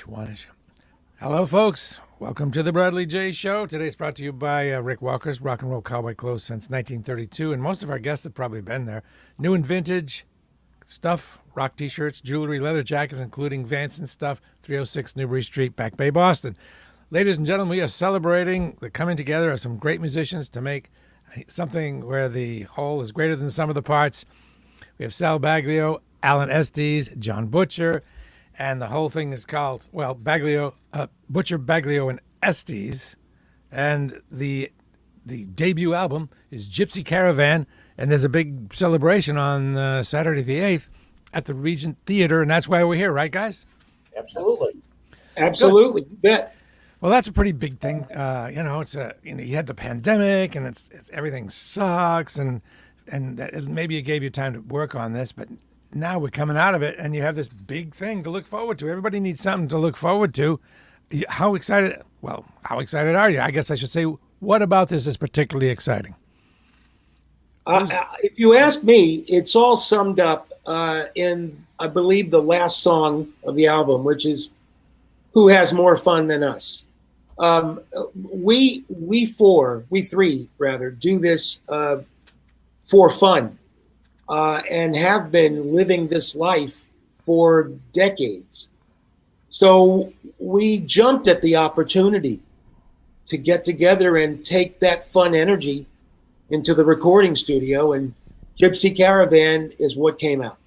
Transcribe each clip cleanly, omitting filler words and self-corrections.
One-ish. Hello, folks. Welcome to the Bradley J. Show. Today's brought to you by Rick Walker's Rock and Roll Cowboy Clothes since 1932, and most of our guests have probably been there. New and vintage stuff, rock T-shirts, jewelry, leather jackets, including Vance and stuff, 306 Newbury Street, Back Bay, Boston. Ladies and gentlemen, we are celebrating the coming together of some great musicians to make something where the whole is greater than the sum of the parts. We have Sal Baglio, Alan Estes, Jon Butcher, and the whole thing is called, Butcher, Baglio, and Estes. And the debut album is Gypsy Caravan, and there's a big celebration on Saturday the 8th at the Regent Theater, and that's why we're here, right, guys? Absolutely. Absolutely. You bet. Well, that's a pretty big thing. You had the pandemic, and it's everything sucks, and maybe it gave you time to work on this, but now we're coming out of it, and you have this big thing to look forward to. Everybody needs something to look forward to. How excited are you? I guess I should say, what about this is particularly exciting? If you ask me, it's all summed up in, I believe, the last song of the album, which is "Who Has More Fun Than Us." We three rather do this for fun. And have been living this life for decades. So we jumped at the opportunity to get together and take that fun energy into the recording studio, and Gypsy Caravan is what came out.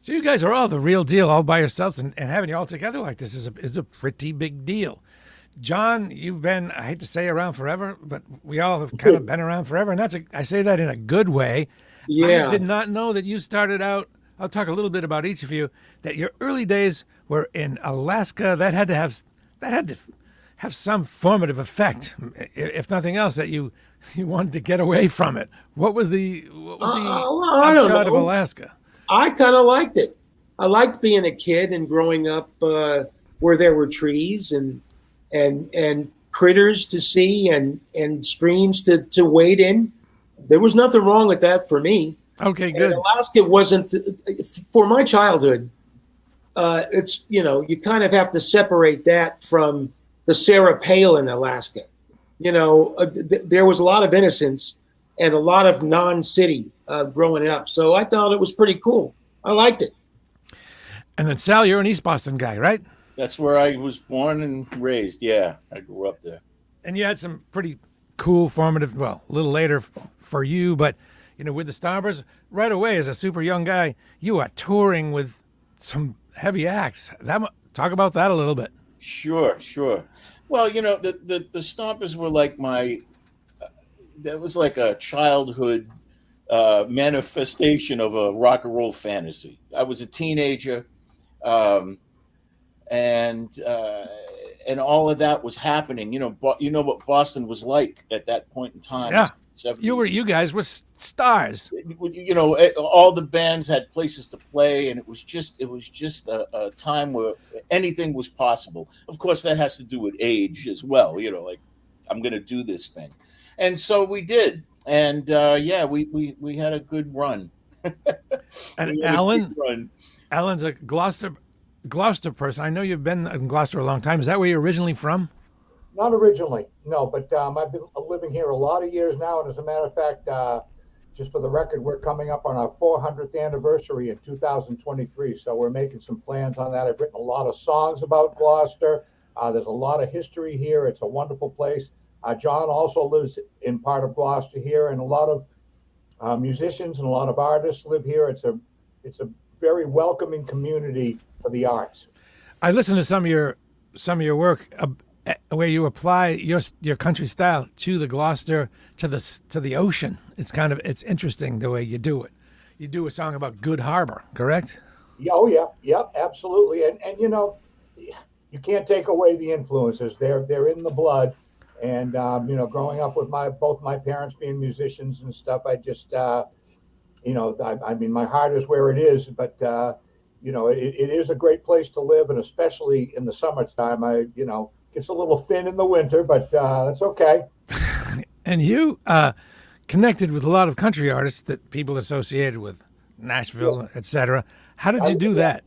So you guys are all the real deal all by yourselves, and having you all together like this is a pretty big deal. Jon, you've been, I hate to say around forever, but we all have kind of been around forever, and I say that in a good way. Yeah. I did not know that you started out, I'll talk a little bit about each of you, that your early days were in Alaska. That had to have some formative effect, if nothing else, that you wanted to get away from it. What was the I don't upshot of know. Alaska? I kind of liked it. I liked being a kid and growing up where there were trees and critters to see and streams to wade in. There was nothing wrong with that for me. Okay, good. And Alaska wasn't, for my childhood, it's, you kind of have to separate that from the Sarah Palin Alaska. There was a lot of innocence and a lot of non-city growing up. So I thought it was pretty cool. I liked it. And then Sal, you're an East Boston guy, right? That's where I was born and raised. Yeah, I grew up there. And you had some pretty cool, formative, a little later for you, but with the Stompers, right away as a super young guy, you are touring with some heavy acts. Talk about that a little bit. Sure. Well, the Stompers were like that was like a childhood manifestation of a rock and roll fantasy. I was a teenager, and all of that was happening. You know what Boston was like at that point in time. Yeah, 70s. you guys were stars. All the bands had places to play, and it was just a time where anything was possible. Of course, that has to do with age as well. Like, I'm going to do this thing, and so we did. And we had a good run. And Alan's a Gloucester person. I know you've been in Gloucester a long time. Is that where you're originally from? Not originally, no, but I've been living here a lot of years now. And as a matter of fact, just for the record, we're coming up on our 400th anniversary in 2023. So we're making some plans on that. I've written a lot of songs about Gloucester. There's a lot of history here. It's a wonderful place. Jon also lives in part of Gloucester here, and a lot of musicians and a lot of artists live here. It's a very welcoming community for the arts. I listened to some of your work where you apply your country style to the Gloucester, to the ocean. It's interesting the way you do it. You do a song about Good Harbor, correct? Yeah, oh yeah, yep, absolutely. And you can't take away the influences. They're in the blood. And growing up with both my parents being musicians and stuff, I just I mean, my heart is where it is, but it is a great place to live, and especially in the summertime. Gets a little thin in the winter, but that's okay. And you connected with a lot of country artists that people associated with Nashville, etc. How did you do that?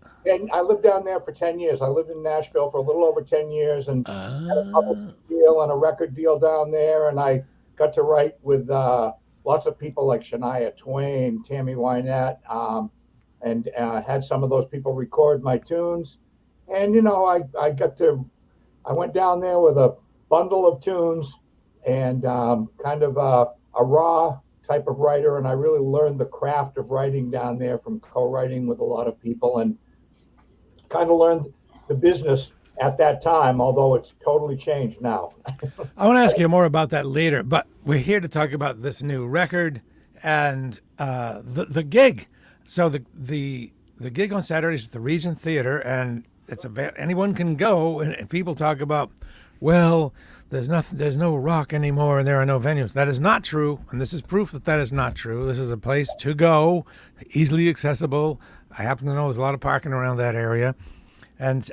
I lived down there for 10 years. I lived in Nashville for a little over 10 years and had a publishing deal and a record deal down there. And I got to write with lots of people like Shania Twain, Tammy Wynette, and had some of those people record my tunes. And, I went down there with a bundle of tunes and kind of a raw type of writer. And I really learned the craft of writing down there from co-writing with a lot of people and kind of learned the business at that time, although it's totally changed now. I want to ask you more about that later, but we're here to talk about this new record and the gig. So the gig on Saturdays at the Regent Theater, and anyone can go. And people talk about, well, there's no rock anymore, and there are no venues. That is not true, and this is proof that is not true. This is a place to go, easily accessible. I happen to know there's a lot of parking around that area, and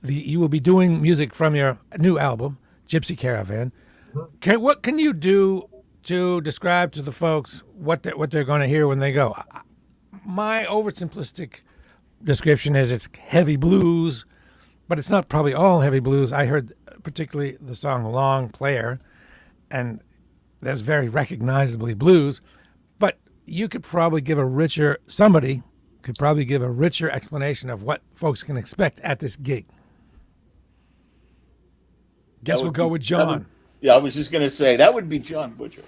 you will be doing music from your new album, Gypsy Caravan. What can you do to describe to the folks what they're going to hear when they go? My oversimplistic description is it's heavy blues, but it's not probably all heavy blues. I heard particularly the song Long Player, and there's very recognizably blues, but you could probably give somebody could probably give a richer explanation of what folks can expect at this gig. Guess we'll go with Jon. I was just going to say, that would be Jon Butcher.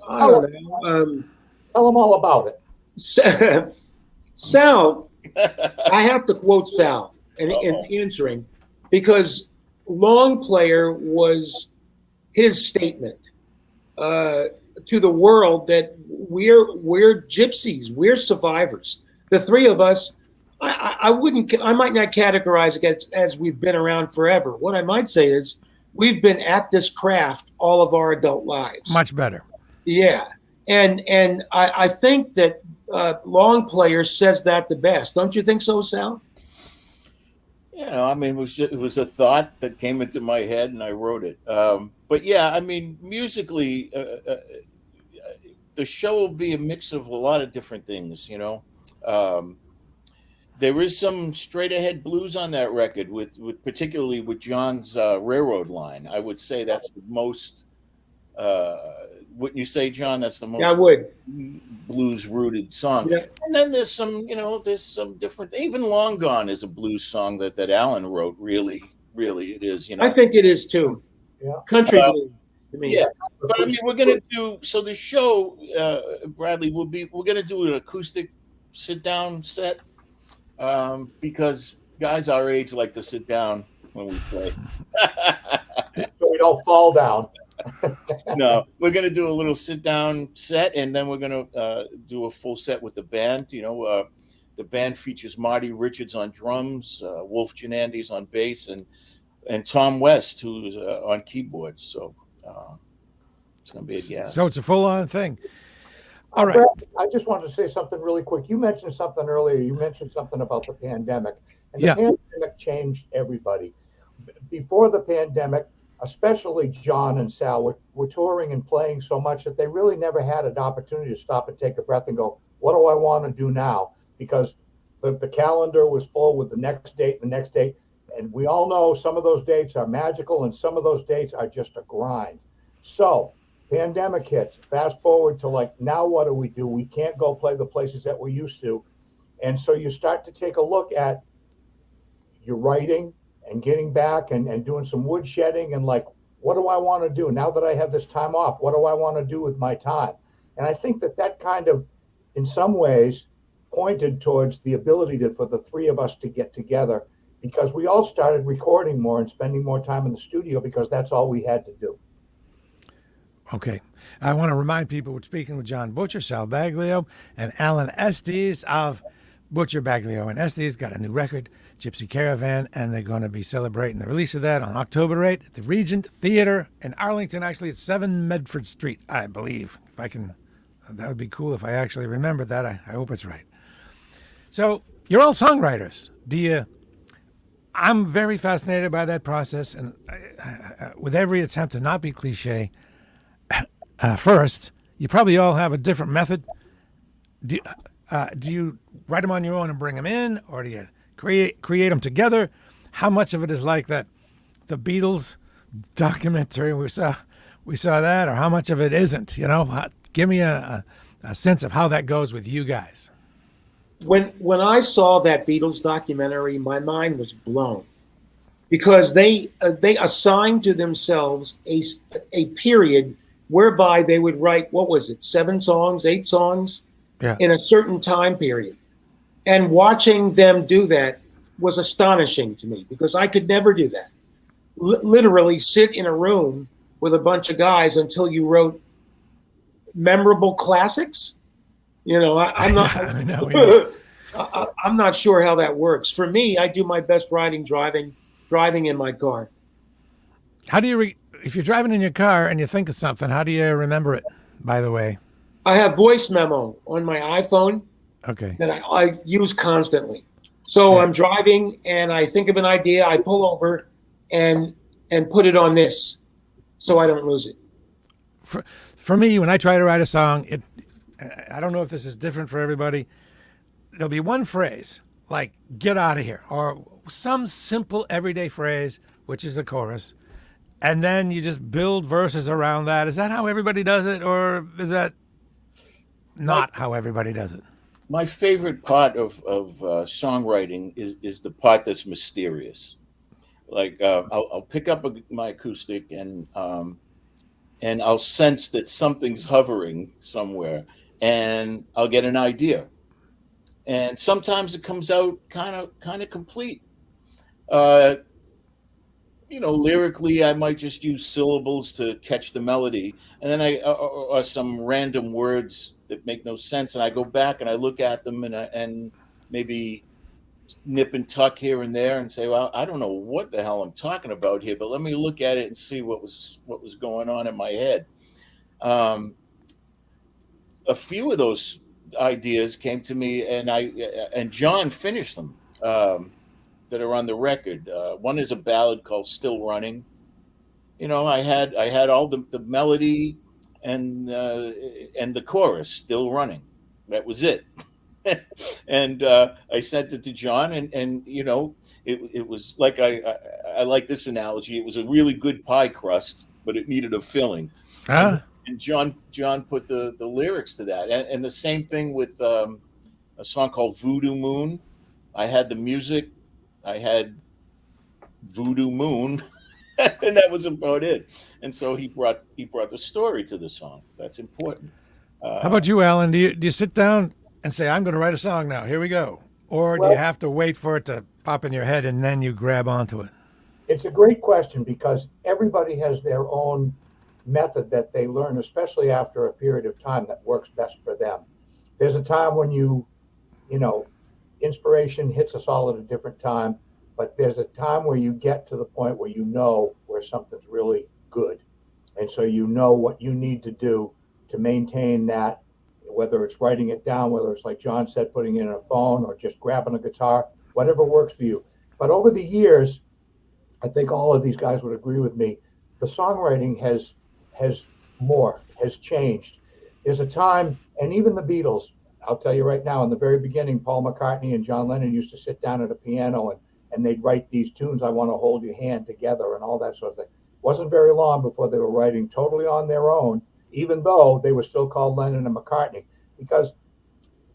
I don't know. Tell them all about it. Sal, I have to quote Sal in answering, because Long Player was his statement to the world that we're gypsies, we're survivors. The three of us, I might not categorize it as we've been around forever. What I might say is we've been at this craft all of our adult lives. Much better. Yeah. And I think that Long Player says that the best. Don't you think so, Sal? It was a thought that came into my head and I wrote it. But yeah, musically, the show will be a mix of a lot of different things, there is some straight ahead blues on that record with particularly with Jon's Railroad Line. I would say that's the most, wouldn't you say, Jon? That's the most I would. blues rooted song. Yeah. And then there's some different, even Long Gone is a blues song that Alan wrote. Really it is, I think it is too. Yeah. Country blues. Yeah, but we're gonna do so. The show, Bradley, we're gonna do an acoustic sit down set, because guys our age like to sit down when we play, so we don't fall down. No, we're gonna do a little sit down set, and then we're gonna do a full set with the band. The band features Marty Richards on drums, Wolf Janandis on bass, and Tom West, who's on keyboards. So. It's going to be a gas. So it's a full-on thing. All right. Brad, I just wanted to say something really quick. You mentioned something earlier. You mentioned something about the pandemic. And the pandemic changed everybody. Before the pandemic, especially Jon and Sal were touring and playing so much that they really never had an opportunity to stop and take a breath and go, what do I want to do now? Because the calendar was full with the next date. And we all know some of those dates are magical and some of those dates are just a grind. So pandemic hits, fast forward to now what do? We can't go play the places that we used to. And so you start to take a look at your writing and getting back and doing some wood shedding and what do I want to do now that I have this time off? What do I want to do with my time? And I think that kind of, in some ways, pointed towards the ability for the three of us to get together, because we all started recording more and spending more time in the studio because that's all we had to do. Okay. I want to remind people we're speaking with Jon Butcher, Sal Baglio, and Alan Estes of Butcher, Baglio, and Estes. Got a new record, Gypsy Caravan, and they're going to be celebrating the release of that on October 8th at the Regent Theater in Arlington. Actually, it's 7 Medford Street, I believe. If I can, that would be cool if I actually remembered that. I hope it's right. So you're all songwriters. I'm very fascinated by that process, and with every attempt to not be cliche, first, you probably all have a different method. Do you write them on your own and bring them in, or do you create them together? How much of it is like that, the Beatles documentary we saw that, or how much of it isn't? You know, give me a sense of how that goes with you guys. When I saw that Beatles documentary, my mind was blown because they assigned to themselves a period whereby they would write, what was it, 7 songs, 8 songs, in a certain time period. And watching them do that was astonishing to me because I could never do that. Literally sit in a room with a bunch of guys until you wrote memorable classics. You know, I'm not. I know, yeah. I'm not sure how that works. For me, I do my best driving in my car. How do you, if you're driving in your car and you think of something, how do you remember it? By the way, I have voice memo on my iPhone. Okay. That I use constantly. So I'm driving and I think of an idea. I pull over and put it on this, so I don't lose it. For me, when I try to write a song, I don't know if this is different for everybody. There'll be one phrase like "get out of here" or some simple everyday phrase, which is the chorus, and then you just build verses around that. Is that how everybody does it, or is that not how everybody does it? My favorite part of songwriting is the part that's mysterious. Like I'll pick up my acoustic and I'll sense that something's hovering somewhere, and I'll get an idea. And sometimes it comes out kind of complete. Lyrically, I might just use syllables to catch the melody, and then or some random words that make no sense, and I go back and I look at them and maybe nip and tuck here and there and say, well, I don't know what the hell I'm talking about here, but let me look at it and see what was going on in my head. A few of those ideas came to me, and Jon finished them. That are on the record. One is a ballad called "Still Running." You know, I had all the melody and the chorus still running. That was it. And I sent it to Jon, and you know, it was like I like this analogy. It was a really good pie crust, but it needed a filling. And Jon put the lyrics to that, and the same thing with a song called "Voodoo Moon." I had the music. I had Voodoo Moon, and that was about it. And so he brought the story to the song. That's important. How about you, Alan? Do you sit down and say, "I'm going to write a song now. Here we go," or do you have to wait for it to pop in your head and then you grab onto it? It's a great question because everybody has their own method that they learn, especially after a period of time that works best for them. There's a time when you know. Inspiration hits us all at a different time, but there's a time where you get to the point where you know where something's really good. And so you know what you need to do to maintain that, whether it's writing it down, whether it's like Jon said, putting it in a phone or just grabbing a guitar, whatever works for you. But over the years, I think all of these guys would agree with me, the songwriting has morphed, has changed. There's a time, and even the Beatles, I'll tell you right now, in the very beginning, Paul McCartney and John Lennon used to sit down at a piano and they'd write these tunes, "I Want to Hold Your Hand Together," and all that sort of thing. It wasn't very long before they were writing totally on their own, even though they were still called Lennon and McCartney, because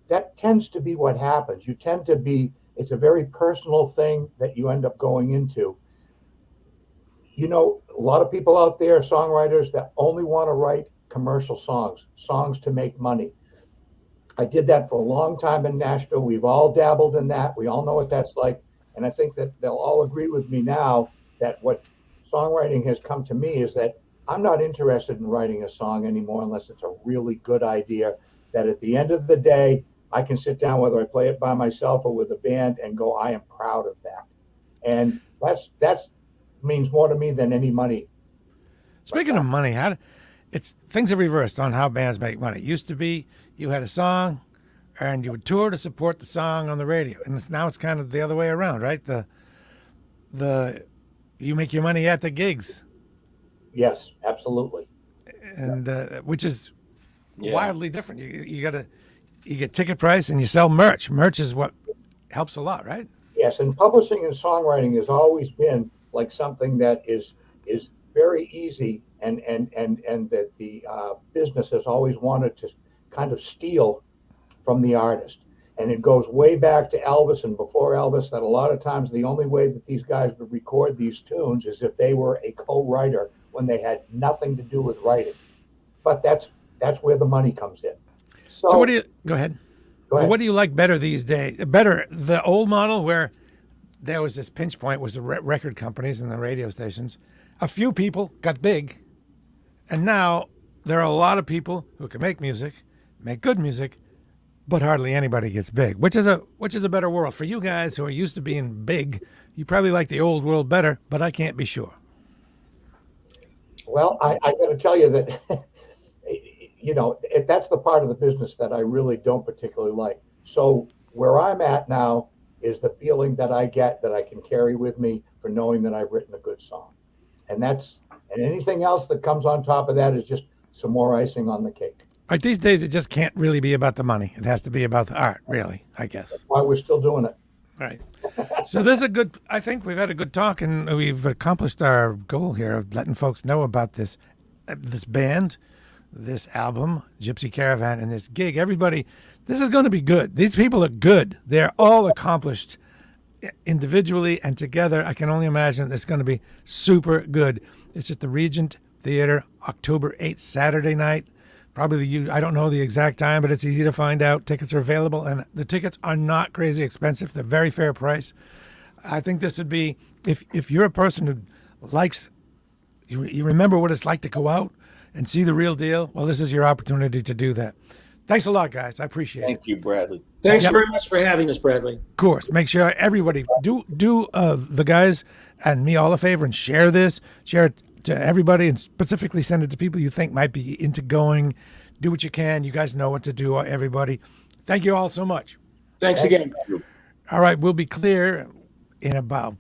that tends to be what happens. You tend to be, it's a very personal thing that you end up going into. You know, a lot of people out there, songwriters that only want to write commercial songs to make money. I did that for a long time in Nashville. We've all dabbled in that. We all know what that's like. And I think that they'll all agree with me now that what songwriting has come to me is that I'm not interested in writing a song anymore unless it's a really good idea that at the end of the day, I can sit down, whether I play it by myself or with a band, and go, I am proud of that. And that's means more to me than any money. Speaking of money, things have reversed on how bands make money. It used to be you had a song and you would tour to support the song on the radio. And now it's kind of the other way around, right? You make your money at the gigs. Yes, absolutely. And which is wildly different. You got to you get ticket price and you sell merch. Merch is what helps a lot, right? Yes, and publishing and songwriting has always been like something that is very easy, and that the business has always wanted to kind of steal from the artist. And it goes way back to Elvis and before Elvis, that a lot of times the only way that these guys would record these tunes is if they were a co-writer when they had nothing to do with writing. But that's where the money comes in. So what do you go ahead? Go ahead. What do you like better these days? Better the old model where there was this pinch point was the record companies and the radio stations. A few people got big, and now there are a lot of people who can make music, make good music, but hardly anybody gets big. Which is a better world for you guys who are used to being big? You probably like the old world better, but I can't be sure. Well, I got to tell you that, that's the part of the business that I really don't particularly like. So where I'm at now is the feeling that I get that I can carry with me for knowing that I've written a good song. And anything else that comes on top of that is just some more icing on the cake. Right, these days it just can't really be about the money. It has to be about the art, really, I guess. That's why we're still doing it. Right. So I think we've had a good talk, and we've accomplished our goal here of letting folks know about this band, this album, Gypsy Caravan, and this gig. Everybody, this is going to be good. These people are good. They're all accomplished individually and together. I can only imagine it's going to be super good. It's at the Regent Theater, October 8th, Saturday night. Probably I don't know the exact time, but it's easy to find out. Tickets are available, and the tickets are not crazy expensive. They're very fair price. I think this would be, if you're a person who likes, you remember what it's like to go out and see the real deal, well, this is your opportunity to do that. Thanks a lot, guys. I appreciate it. Thank you, Bradley. Thanks very much for having us, Bradley. Of course. Make sure everybody do the guys and me all a favor and share this. Share it to everybody, and specifically send it to people you think might be into going. Do what you can. You guys know what to do, everybody. Thank you all so much. Thanks again. All right, we'll be clear in about